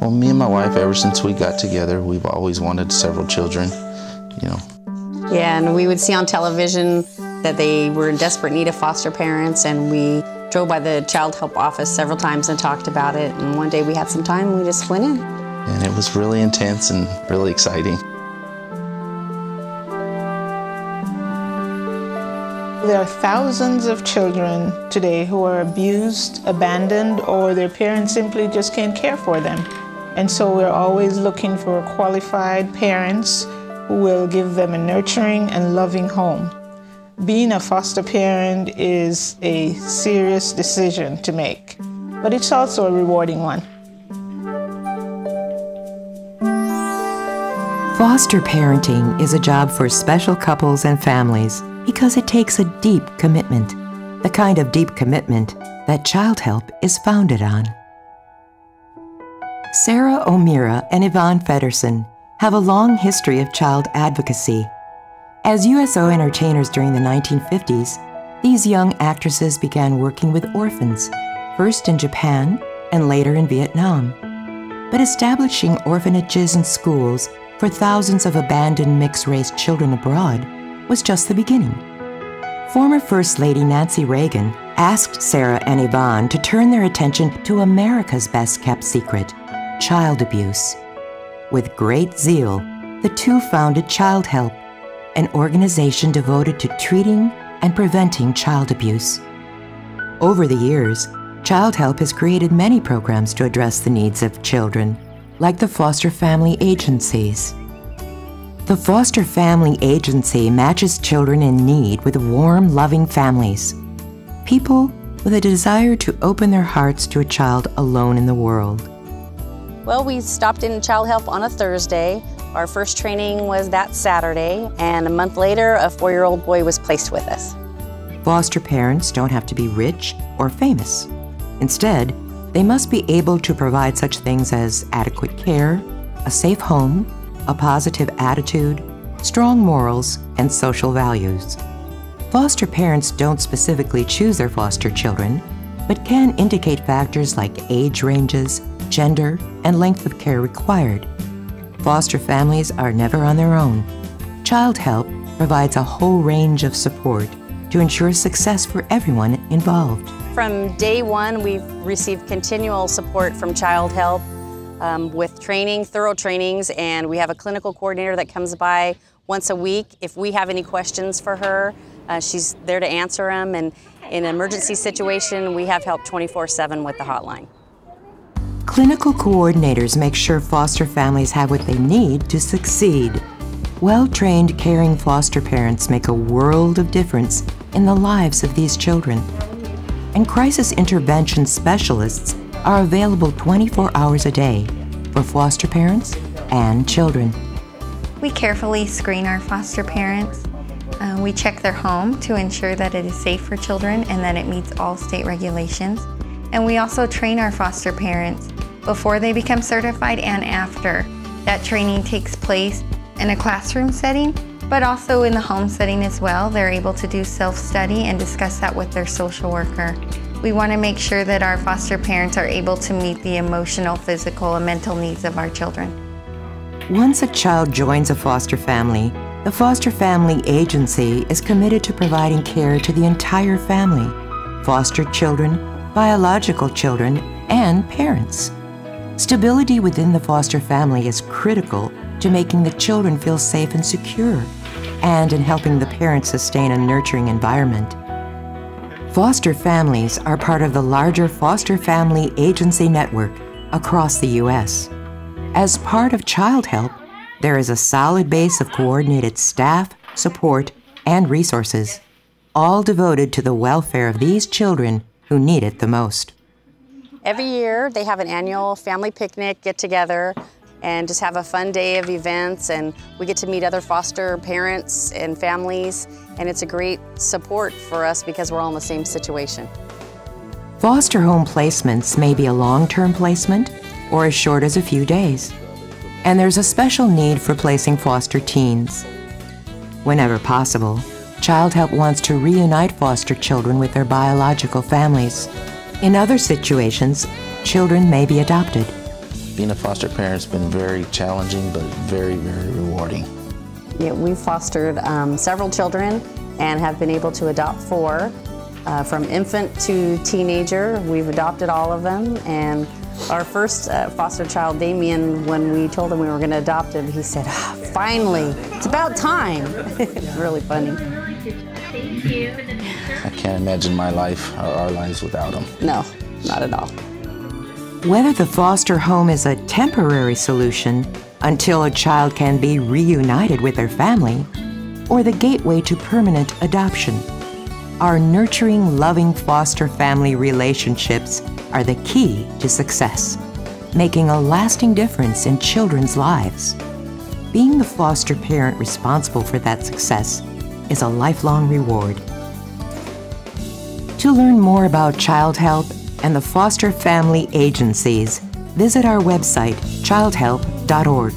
Well, me and my wife, ever since we got together, we've always wanted several children, you know. Yeah, and we would see on television that they were in desperate need of foster parents, and we drove by the Childhelp office several times and talked about it, and one day we had some time and we just went in. And it was really intense and really exciting. There are thousands of children today who are abused, abandoned, or their parents simply just can't care for them. And so we're always looking for qualified parents who will give them a nurturing and loving home. Being a foster parent is a serious decision to make, but it's also a rewarding one. Foster parenting is a job for special couples and families because it takes a deep commitment, the kind of deep commitment that Childhelp is founded on. Sarah O'Meara and Yvonne Fedderson have a long history of child advocacy. As USO entertainers during the 1950s, these young actresses began working with orphans, first in Japan and later in Vietnam. But establishing orphanages and schools for thousands of abandoned mixed-race children abroad was just the beginning. Former First Lady Nancy Reagan asked Sarah and Yvonne to turn their attention to America's best-kept secret, child abuse. With great zeal, the two founded Childhelp, an organization devoted to treating and preventing child abuse. Over the years, Childhelp has created many programs to address the needs of children, like the Foster Family Agencies. The Foster Family Agency matches children in need with warm, loving families, people with a desire to open their hearts to a child alone in the world. Well, we stopped in Childhelp on a Thursday. Our first training was that Saturday, and a month later, a 4-year-old boy was placed with us. Foster parents don't have to be rich or famous. Instead, they must be able to provide such things as adequate care, a safe home, a positive attitude, strong morals, and social values. Foster parents don't specifically choose their foster children, but can indicate factors like age ranges, gender, and length of care required. Foster families are never on their own. Childhelp provides a whole range of support to ensure success for everyone involved. From day one, we've received continual support from Childhelp with training, thorough trainings, and we have a clinical coordinator that comes by once a week. If we have any questions for her, she's there to answer them, and in an emergency situation, we have help 24/7 with the hotline. Clinical coordinators make sure foster families have what they need to succeed. Well-trained, caring foster parents make a world of difference in the lives of these children. And crisis intervention specialists are available 24 hours a day for foster parents and children. We carefully screen our foster parents. We check their home to ensure that it is safe for children and that it meets all state regulations. And we also train our foster parents before they become certified and after. That training takes place in a classroom setting, but also in the home setting as well. They're able to do self-study and discuss that with their social worker. We want to make sure that our foster parents are able to meet the emotional, physical, and mental needs of our children. Once a child joins a foster family, the Foster Family Agency is committed to providing care to the entire family, foster children, biological children, and parents. Stability within the foster family is critical to making the children feel safe and secure, and in helping the parents sustain a nurturing environment. Foster families are part of the larger Foster Family Agency network across the U.S. As part of Childhelp, there is a solid base of coordinated staff, support, and resources, all devoted to the welfare of these children who need it the most. Every year, they have an annual family picnic, get-together, and just have a fun day of events, and we get to meet other foster parents and families, and it's a great support for us because we're all in the same situation. Foster home placements may be a long-term placement or as short as a few days, and there's a special need for placing foster teens. Whenever possible, Childhelp wants to reunite foster children with their biological families. In other situations, children may be adopted. Being a foster parent has been very challenging, but very, very rewarding. Yeah, we've fostered several children and have been able to adopt 4. From infant to teenager, we've adopted all of them. And our first foster child, Damien, when we told him we were going to adopt him, he said, finally, it's about time. It's really funny. I can't imagine my life or our lives without him. No, not at all. Whether the foster home is a temporary solution until a child can be reunited with their family, or the gateway to permanent adoption, our nurturing, loving foster family relationships are the key to success, making a lasting difference in children's lives. Being the foster parent responsible for that success is a lifelong reward. To learn more about Childhelp and the foster family agencies, visit our website, childhelp.org.